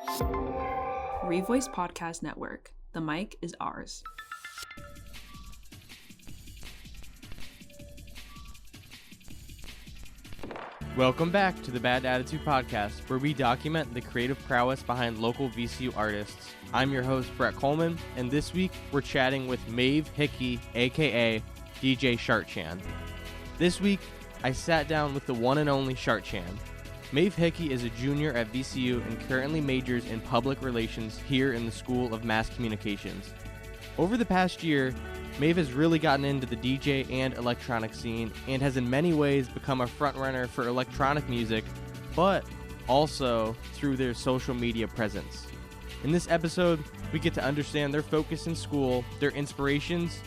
Revoice Podcast Network. The mic is ours. Welcome back to the Bad Attitude Podcast, where we document the creative prowess behind local VCU artists. I'm your host, Brett Coleman, and this week we're chatting with Maeve Hickey, aka DJ Shartchan. This week, I sat down with the one and only Shartchan. Maeve Hickey is a junior at VCU and currently majors in public relations here in the School of Mass Communications. Over the past year, Maeve has really gotten into the DJ and electronic scene and has in many ways become a frontrunner for electronic music, but also through their social media presence. In this episode, we get to understand their focus in school, their inspirations,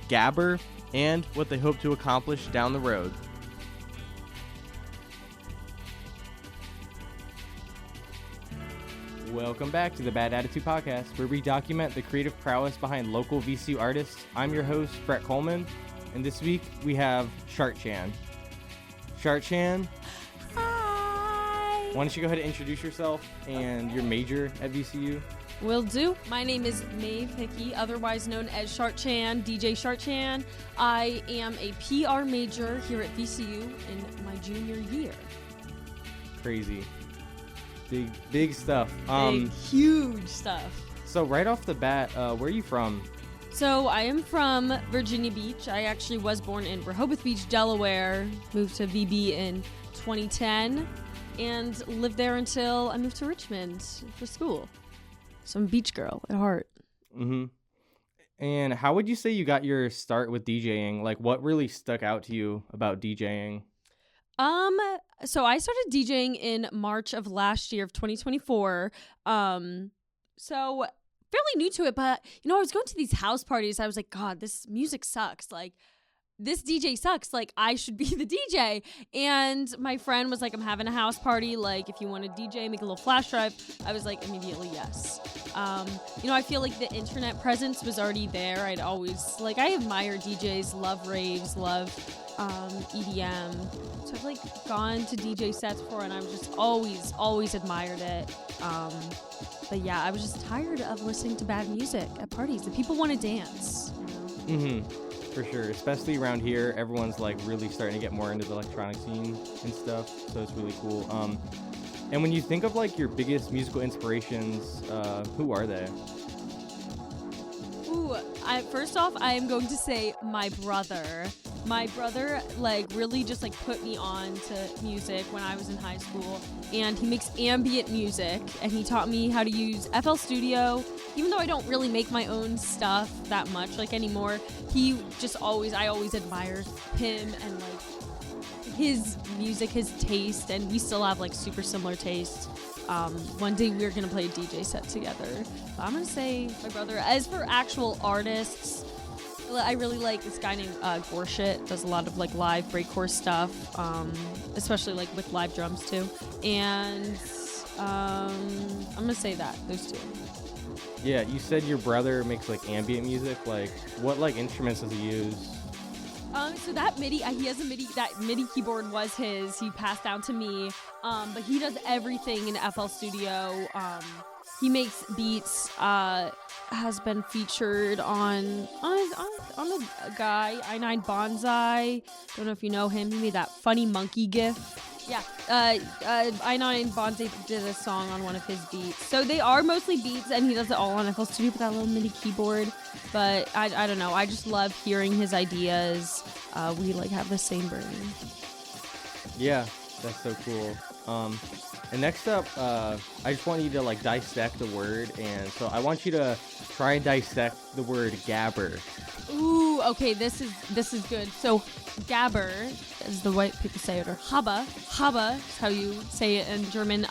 Gabber, and what they hope to accomplish down the road. Welcome back to the Bad Attitude Podcast, where we document the creative prowess behind local VCU artists. I'm your host, Brett Coleman, and this week we have Shartchan. Shartchan, hi! why don't you go ahead and introduce yourself and your major at VCU? Will do. My name is Maeve Hickey, otherwise known as Shartchan, DJ Shartchan. I am a PR major here at VCU in my junior year. Crazy. Big stuff. Huge stuff. So right off the bat, where are you from? So I am from Virginia Beach. I actually was born in Rehoboth Beach, Delaware. Moved to VB in 2010 and lived there until I moved to Richmond for school. So I'm a beach girl at heart. Mm-hmm. And how would you say you got your start with DJing? Like, what really stuck out to you about DJing? So I started DJing in March of last year of 2024. So fairly new to it, but I was going to these house parties. I was like, God, this music sucks. Like, this DJ sucks. Like, I should be the DJ. And my friend was like, I'm having a house party. Like, if you want to DJ, make a little flash drive. I was like, immediately, yes. I feel like the internet presence was already there. I admire DJs, love raves, love EDM. So I've like gone to DJ sets before and I've just always admired it. But yeah, I was just tired of listening to bad music at parties. The people want to dance. Mm-hmm. For sure. Especially around here, everyone's like really starting to get more into the electronic scene and stuff. So it's really cool. And when you think of like your biggest musical inspirations, who are they? First off, I am going to say my brother. My brother, really just, put me on to music when I was in high school. And he makes ambient music, and he taught me how to use FL Studio. Even though I don't really make my own stuff that much, anymore, I always admired him and, his music, his taste, and we still have, super similar tastes. One day we're gonna play a DJ set together. But I'm gonna say my brother. As for actual artists, I really like this guy named Gorshit. Does a lot of live breakcore stuff, especially with live drums too. And I'm gonna say those two. Yeah, you said your brother makes ambient music. What instruments does he use? So that MIDI, he has a MIDI. That MIDI keyboard was his. He passed down to me. But he does everything in FL Studio. He makes beats. Has been featured on a guy, I9 Bonsai. Don't know if you know him. He made that funny monkey gif. Yeah. I9 Bonsai did a song on one of his beats. So they are mostly beats, and he does it all on FL Studio with that little MIDI keyboard. But I don't know. I just love hearing his ideas. We have the same brain. Yeah, that's so cool. And next up, I just want you to dissect the word, and so I want you to try and dissect the word Gabber. Ooh, okay, this is good. So, Gabber, as the white people say it, or Haba is how you say it in German.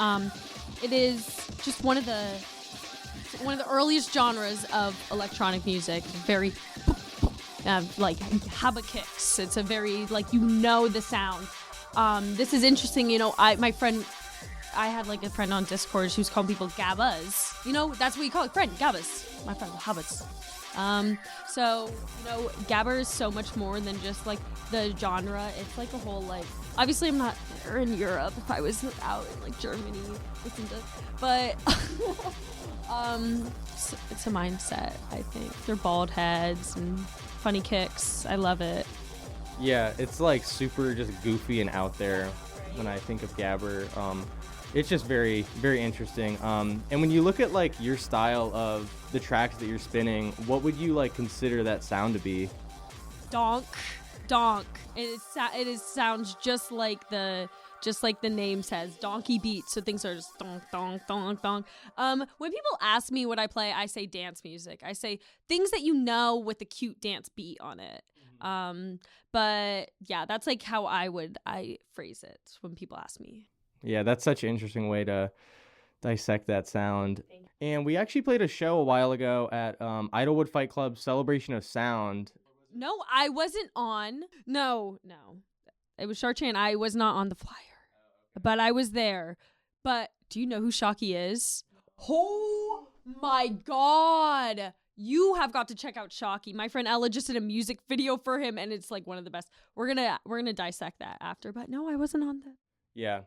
It is just one of the earliest genres of electronic music. Very Haba kicks. It's a very the sound. This is interesting. I had a friend on Discord. She was calling people Gabbas. That's what you call a friend, Gabbas. My friend, Habas. So, Gabber is so much more than just like the genre. It's like a whole like, obviously I'm not there in Europe. If I was out in like Germany, but it's a mindset, I think. They're bald heads and funny kicks. I love it. Yeah, it's like super just goofy and out there when I think of Gabber. It's just very, very interesting. And when you look at like your style of the tracks that you're spinning, what would you like consider that sound to be? Donk. It sounds just like the name says, donkey beats. So things are just donk, donk, donk, donk. When people ask me what I play, I say dance music. I say things that with a cute dance beat on it. But yeah, that's like how I phrase it when people ask me. Yeah, that's such an interesting way to dissect that sound. And we actually played a show a while ago at Idlewood Fight Club Celebration of Sound. No, I wasn't on. No. It was Shartchan. I was not on the flyer. But I was there. But do you know who Shocky is? Oh my God. You have got to check out Shocky. My friend Ella just did a music video for him, and it's like one of the best. We're gonna dissect that after. But no, I wasn't on that. Yeah.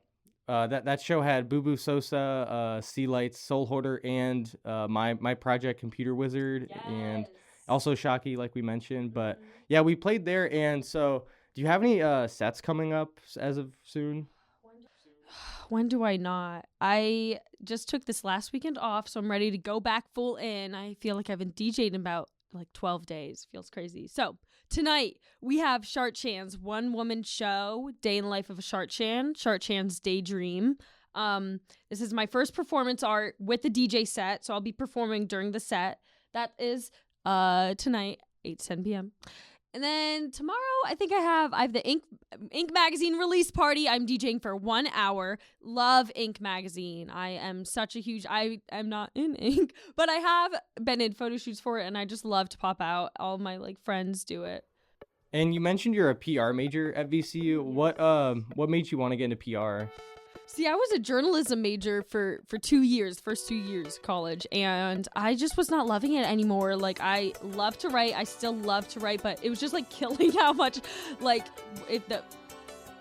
That show had Boo Boo Sosa, Sea Lights, Soul Hoarder, and my project Computer Wizard, and also Shocky, like we mentioned. But yeah, we played there. And so, do you have any sets coming up as of soon? When do I not? I just took this last weekend off, so I'm ready to go back full in. I feel like I've been DJing about like 12 days. Feels crazy. So tonight we have Shartchan's one-woman show, Day in the Life of a Shartchan, Shartchan's Daydream. This is my first performance art with the DJ set, so I'll be performing during the set. That is tonight, 8 to 10 p.m. And then tomorrow, I think I have the Ink Magazine release party. I'm DJing for 1 hour. Love Ink Magazine. I am I am not in Ink, but I have been in photo shoots for it, and I just love to pop out. All my like friends do it. And you mentioned you're a PR major at VCU. What made you want to get into PR? See, I was a journalism major for 2 years, first 2 years of college, and I just was not loving it anymore. Like, I love to write. I still love to write, but it was just like killing how much, like, the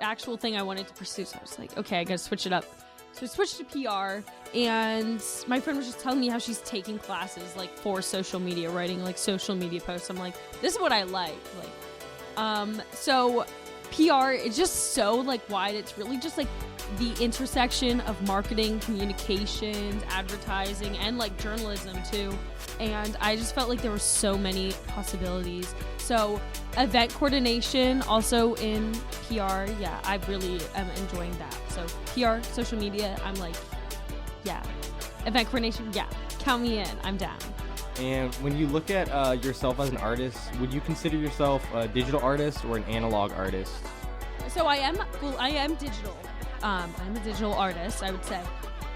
actual thing I wanted to pursue. So I was like, okay, I gotta switch it up. So I switched to PR, and my friend was just telling me how she's taking classes, like, for social media, writing, like, social media posts. I'm like, this is what I like. So PR, it's just so, like, wide. It's really just, like, the intersection of marketing, communications, advertising, and like journalism too. And I just felt like there were so many possibilities. So event coordination, also in PR, yeah, I really am enjoying that. So PR, social media, I'm like, yeah. Event coordination, yeah, count me in, I'm down. And when you look at yourself as an artist, would you consider yourself a digital artist or an analog artist? So I am digital. I'm a digital artist, I would say.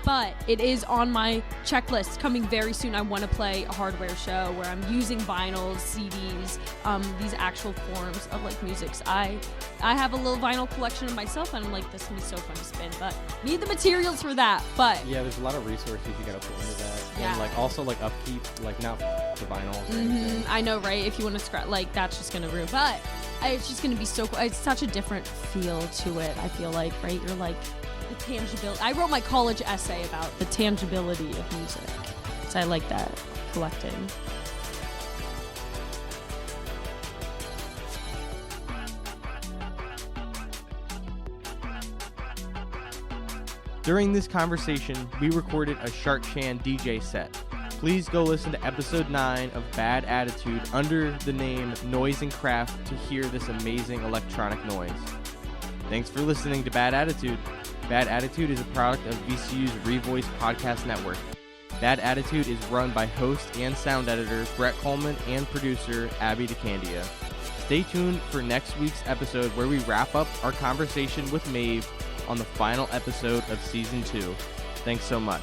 But it is on my checklist coming very soon. I want to play a hardware show where I'm using vinyls, CDs, these actual forms of like musics. I have a little vinyl collection of myself, and I'm like, this can be so fun to spin, but need the materials for that. But yeah, there's a lot of resources you gotta put into that. Yeah. And like also like upkeep, like not the vinyls. Mm-hmm. I know, right? If you want to scratch, like that's just gonna ruin. But it's just gonna be so cool. It's such a different feel to it. I feel like, right? You're like the tangibility. I wrote my college essay about the tangibility of music, so I like that collecting. During this conversation, we recorded a Shartchan DJ set. Please go listen to episode 9 of Bad Attitude under the name Noise and Craft to hear this amazing electronic noise. Thanks for listening to Bad Attitude. Bad Attitude is a product of VCU's Revoice Podcast Network. Bad Attitude is run by host and sound editor Brett Coleman and producer Abby DeCandia. Stay tuned for next week's episode where we wrap up our conversation with Maeve on the final episode of Season 2. Thanks so much.